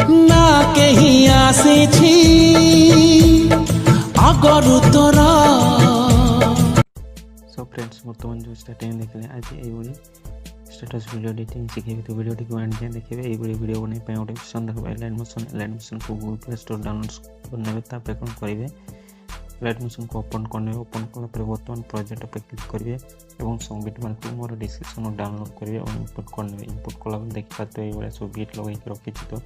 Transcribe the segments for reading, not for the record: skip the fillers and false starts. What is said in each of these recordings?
ना कहीं आसे छी आगरु तोरा। सो फ्रेंड्स बर्तमान जो स्टार्टिंग देखले आज ये स्टेटस वीडियो एडिटिंग शिखेबी तो वीडियो को एंड जाए देखिए ये वीडियो बने नोटिफिकेशन देखो लाइटमोशन को गूगल प्ले स्टोर डाउनलोड करने तापर कौन करेंगे लाइटमोशन को ओपन करने ओपन कला बर्तमान प्रोजेक्ट पर क्लिक करेंगे और सब बीट मान को मोर डिस्क्रिप्शन डाउनलोड करेंगे और इनपुट करने इनपुट कला देखा तो ये सब बीट लगे रखी तो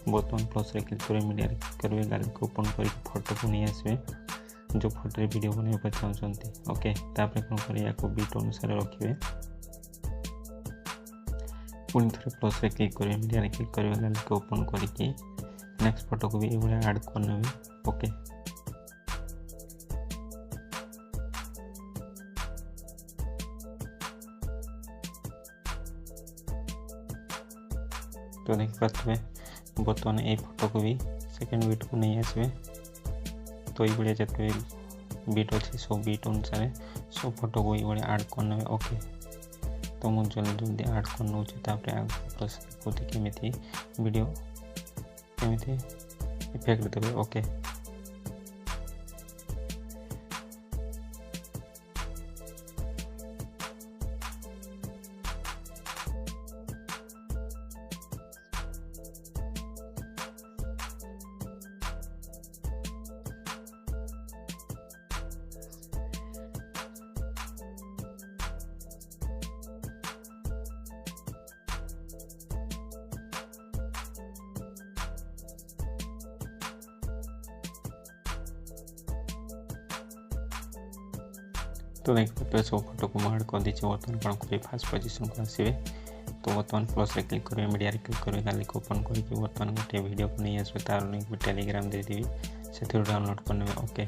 बर्तमान प्लस क्लिक कर मीडिया क्लिक करेंगे गाड़ी को ओपन कर फोटो को नहीं आसवे जो फोटो वीडियो बनवा चाहते ओके तापर कौन कर बीट अनुसार रखिए पुणी थे प्लस क्लिक करेंगे मीडिया क्लिक करेंगे गाड़ी को ओपन करके नेक्स्ट फोटो को भी ये ऐड करने ओके तो देख पाते बर्तमान ये फोटो को भी सेकेंड बीट को नहीं आसवे तो ये जिते बीट अच्छे सब बीट अनुसार सब फोटो को ये ऐड करने ओके तो मुझे जल्दी जल्दी ऐड कर नौ प्लस केमी वीडियो केमी इफेक्ट देवे ओके तो देख पाते सब फोटो को ऐड कर दीजिए बर्तमान कौन करेंगे फास्ट पोजिशन को आसवे तो बर्तमान प्लस क्लिक करेंगे मीडिया क्लिक करेंगे गाली को ओपन करके बर्तमान गोटे वीडियो को नहीं आसवे तार लिंक भी टेलीग्राम दे देवी से डाउनलोड करने ओके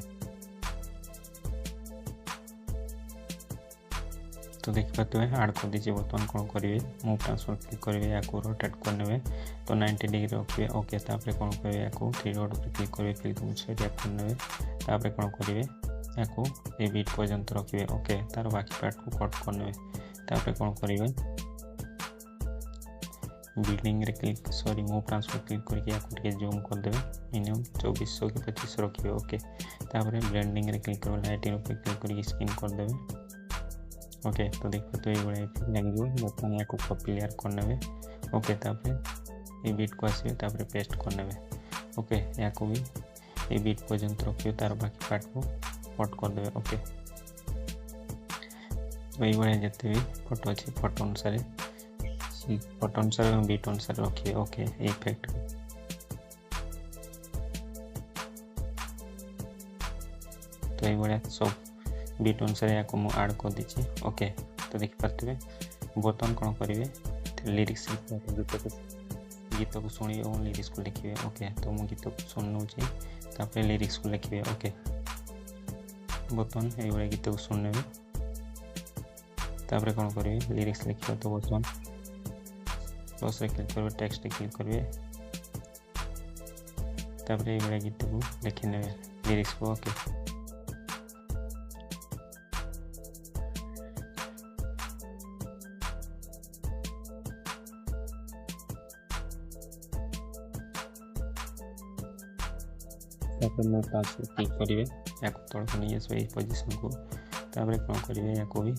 तो देख पाते हैं ऐड कर दीजिए बर्तमान कौन करेंगे मूव ट्रांसफर क्लिक करेंगे या रोटेट करने तो 90 डिग्री रखिए ओके तापर कौन करेंगे या 3 डॉट पर क्लिक करेंगे फिल्म सेट करने तापर कौन करेंगे या बीट पर्यंत रखिए ओके तार बाकी पार्ट को कट करने तापर कौन करेंगे बिल्डिंग रे click sorry move transfer click करके या जूम कर देवे मिनिमम 2400 कि 2500 रखिए ओके तापर ब्लेंडिंग रे क्लिक कर लाइटिंग पे क्लिक करके स्पिन कर देवे ओके तो देख पाते ये लगे बर्तमान या कॉपी लेयर करने ओके तापर ये बीट को आसवे तापर पेस्ट करने ओके या भी ये बीट पर्यंत रखिए तार बाकी पार्ट को कट कर देवे ओके तो ये जिते भी फोटो अच्छे फोटो अनुसार बीट अनुसार रखिए ओके इफेक्ट तो ये सब बीट अनुसार या ऐड कर दीजिए ओके तो देख पाते बर्तमान कौन करेंगे लिरिक्स गीत को शुणिए और लिरिक्स को लिखिए ओके तो मुझे गीत को शुण नौपर लिरिक्स को लिखिए ओके बर्तमान ये गीत को शुणने तापर कौन करेंगे लिरिक्स लिखिए तो बर्तमान प्लस क्लिक करेंगे टेक्स्ट क्लिक करेंगे तापर ये गीत को लिखी ने लिरिक्स को ओके मैं ट्रांसफर क्लिक करेंगे या तौर को नहीं आसवे पोजिशन को तापर कौन करेंगे या भी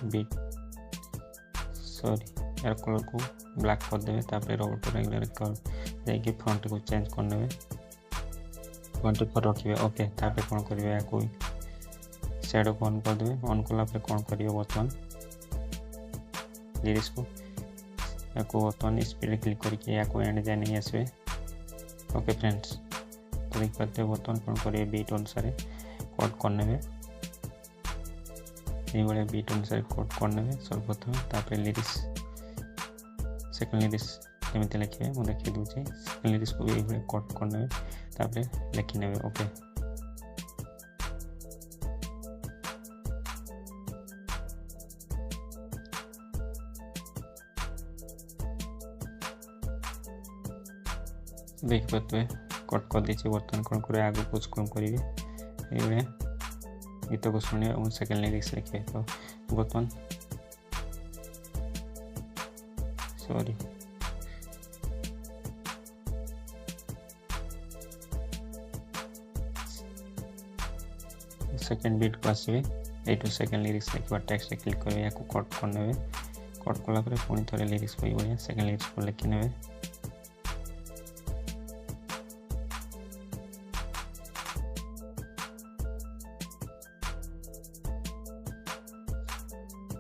बीट सॉरी यार कलर को ब्लैक कर देवे तापर ऑटो रेगुलर कर जाकि फ्रंट को चेंज करने 24 रखिए ओके तापर कौन करेंगे या शैडो को ऑन कर देवे ऑन कला कौन करेंगे बर्तमान लिरिक्स को या बर्तमान स्पीड क्लिक करके या एंड जाए नहीं आसवे ओके फ्रेंड्स तो देख पाते हैं बर्तमान कौन करेंगे बीट अनुसार कट करने ये बीट अनुसार कट करने सर्वप्रथम तापर लिरिक्स सेकेंड लिरिक्स केमी लिखे मुझे देखी दूसरी सेकेंड लिरिक्स को भी ये कट करने तापर लिखी ने ओके देख पाते कट कर दीजिए बर्तमान कौन कर आगे कुछ कम करेंगे ये गीत को शुणे और सेकेंड लिरिक्स लिखे तो बर्तमान सॉरी सेकेंड बीट को आसवे ये सेकेंड लिरिक्स लिखा टेक्स्ट क्लिक करेंगे या कट करने कट कलापर पुणी थे लिरिक्स भाया सेकेंड लिरिक्स को लिखिने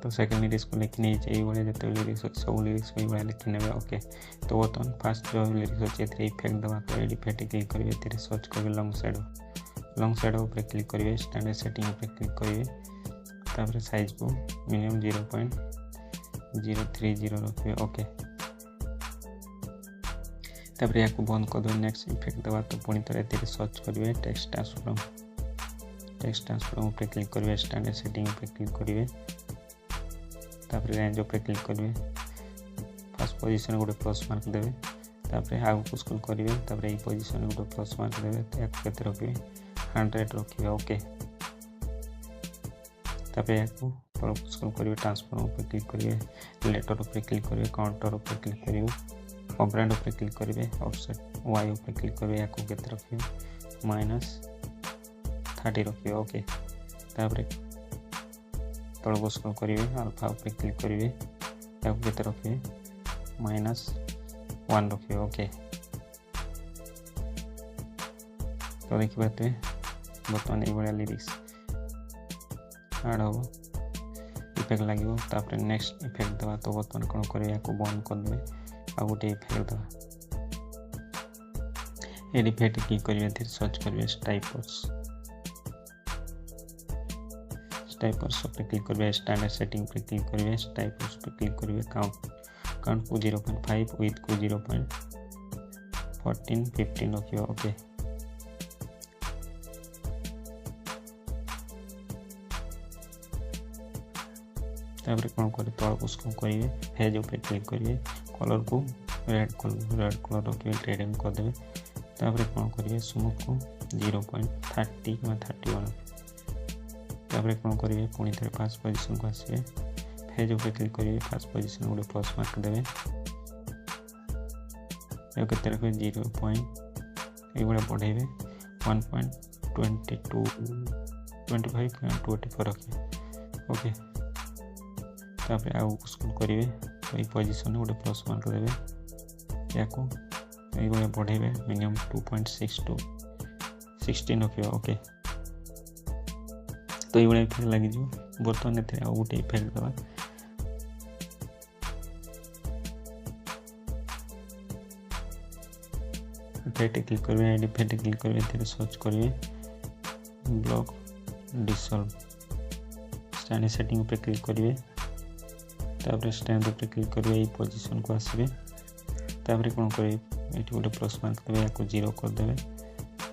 तो सेकेंड लिरिक्स को लिखी ये जो लिरिक्स अच्छे सब लिरिक्स भाई लिखिने ओके। तो बर्तमान फास्ट जो लिरिक्स अच्छे इफेक्ट दवा तो ये इफेक्ट क्लिक करेंगे सर्च करेंगे लंग शैडो पर क्लिक करेंगे स्टैंडर्ड सेटिंग पर क्लिक करेंगे तापर साइज को मिनिमम 0.030 रखिए ओके। तापर या बंद कर देवे नेक्स्ट इफेक्ट दवा तो पुणी थे सर्च करेंगे टेक्स्ट ट्रांसफॉर्म पर क्लिक करेंगे स्टैंडर्ड सेटिंग पर क्लिक करेंगे तापर रेंज पे क्लिक करेंगे फर्स्ट पोजीशन गोटे प्लस मार्क देवे तापर आगे स्क्रॉल करेंगे तापर ये पोजीशन गोटे प्लस मार्क देवे केते रखिए 100 रखिए ओके। तापर या स्क्रॉल करेंगे ट्रांसफॉर्म पे क्लिक करेंगे लेटर पे क्लिक करेंगे काउंटर पे क्लिक करेंगे ऑपरेंड पे क्लिक करेंगे ऑफसेट वाई पे क्लिक करेंगे या केते रखिए -30 रखिए ओके। तापर तलक स्क्रॉल करेंगे अल्फा पे क्लिक करेंगे या केते रखिए -1 रखिए ओके। तो देखिए बर्तमान ये लिरिक्स ऐड हम इफेक्ट लगे तापर नेक्स्ट इफेक्ट दवा तो बर्तमान कौन करेंगे या बंद करदे आ गोटे इफेक्ट दवा ये इफेक्ट क्लिक करेंगे सर्च करेंगे स्टाइपर्स पे क्लिक करेंगे स्टैंडर्ड सेटिंग पे क्लिक करेंगे स्टाइपर्स पे क्लिक करेंगे काउंट को 0.5 विथ को 0.14-15 रखिए ओके। तापर कौन करे तलक उसको करेंगे हेज पे क्लिक करेंगे कलर को रेड कलर रखिए ट्रेडिंग करदे तापर कौन करेंगे स्मूथ को 0.30 या 31 तापर कौन करेंगे पुणी थे फास्ट पोजीशन को आसवे फेज पे क्लिक करेंगे फास्ट पोजीशन गोटे प्लस मार्क देवे केते रखिए 0.25 बढ़ेबे 1.25 रखिए ओके। तापर आगे स्क्रॉल करेंगे तो ये पोजीशन गोटे प्लस मार्क देवे या बढ़ेबे मिनिमम 2.6 to 16 रखिए ओके। तो ये इफेक्ट लगी बर्तमान गोटे इफेक्ट दवा इफेक्ट क्लिक करेंगे इफेक्ट क्लिक करेंगे सर्च करेंगे ब्लॉक डिसॉल्व स्टैंडर्ड सेटिंग पे क्लिक करेंगे तापर स्टैंड पे क्लिक करेंगे ये पोजीशन को आसवे तापर कौन करेंगे ये गोटे प्लस मार्क देवे या 0 करदे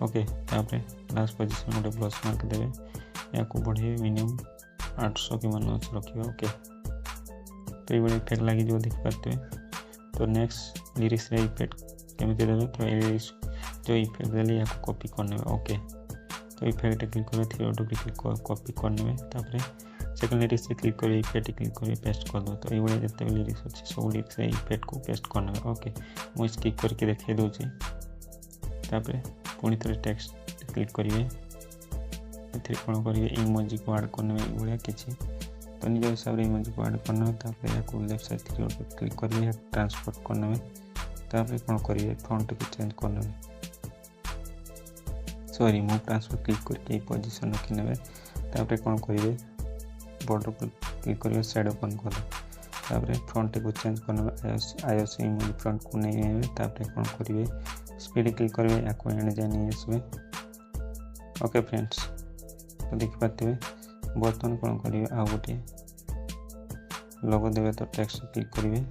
ओके। तापर लास्ट पोजीशन गोटे प्लस मार्क देवे या बढ़े मिनिमम 800 की मन रखिए ओके। तो ये इफेक्ट लगी जो देख पाते हैं। तो नेक्स्ट लिरिक्स इफेक्ट केमी देवे तो जो इफेक्ट देले या कॉपी करने ओके। तो इफेक्ट क्लिक करेंगे थ्री डॉट पे क्लिक कॉपी करने तापर सेकेंड लिरिक्स क्लिक करेंगे इफेक्ट क्लिक करेंगे पेस्ट कर दो। तो ये जिते लिरिक्स अच्छे सब लिरिक्स इफेक्ट को पेस्ट करने ओके मुझे स्किप करके देखे दूसरी तापर पुणी थे टेक्स्ट क्लिक करेंगे कौन करेंगे इमोजी को ऐड करने भाया किसी तो निज हिसाब से इमोजी को ऐड करने या लेफ्ट साइड थ्री डॉट पे क्लिक करेंगे ट्रांसफर करने तापर कौन करेंगे फ्रंट को चेंज करने सॉरी मूव ट्रांसफर क्लिक करके पोजीशन रखने तापर कौन करेंगे बॉर्डर को क्लिक करेंगे शैडो बंद कर तापर फ्रंट को चेंज करने आईओएस इमोजी फ्रंट को नहीं तापर कौन करेंगे स्पीड क्लिक करेंगे या एंड जाए नहीं आसवे ओके फ्रेंड्स। तो देखी पाते बर्तमान कौन करेंगे आ गोटे लोगो देवे तो टेक्स्ट क्लिक करेंगे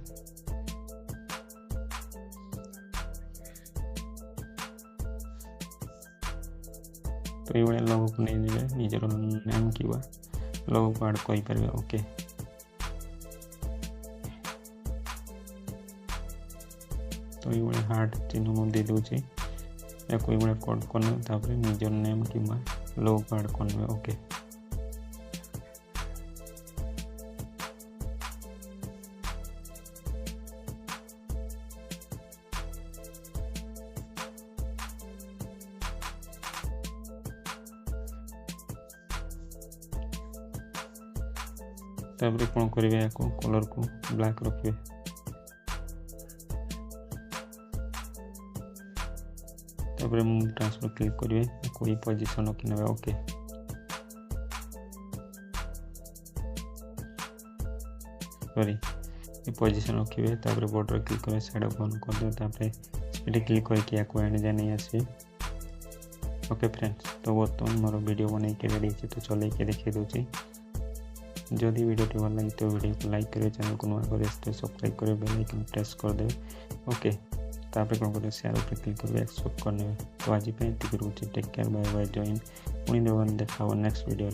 तो ये लोगो को नहीं देवे निजर नेम कि लोगो को ऐड करें ओके। तो ये हार्ट चिन्ह मुझे दे दूसरी या कोई कट करने निजर नेम कि लोगो को ऐड करने ओके। तापर कौन करेंगे या कलर को ब्लैक रखिए तापर मूव ट्रांसफर क्लिक करेंगे कोई पोजीशन रखी ना ओके सॉरी ये पोजीशन रखिए तापर बॉर्डर क्लिक करें शैडो बंद कर दे तापर स्पीड क्लिक करके या एंड जाए नहीं आसे ओके फ्रेंड्स तो बर्तमान मोर वीडियो बन के रेडी है तो चल के देखिए दूसरी जदि वीडियो भल लगे तो वीडियो को लाइक करें चैनल को नुआ करें तो सब्सक्राइब करें बेल आइकन प्रेस कर दे ओके तापर कौन करें शेयर पर क्लिक करें एक्सेप्ट करने तो आज पे रोचे take care bye bye join पुणी देखा नेक्स्ट वीडियो।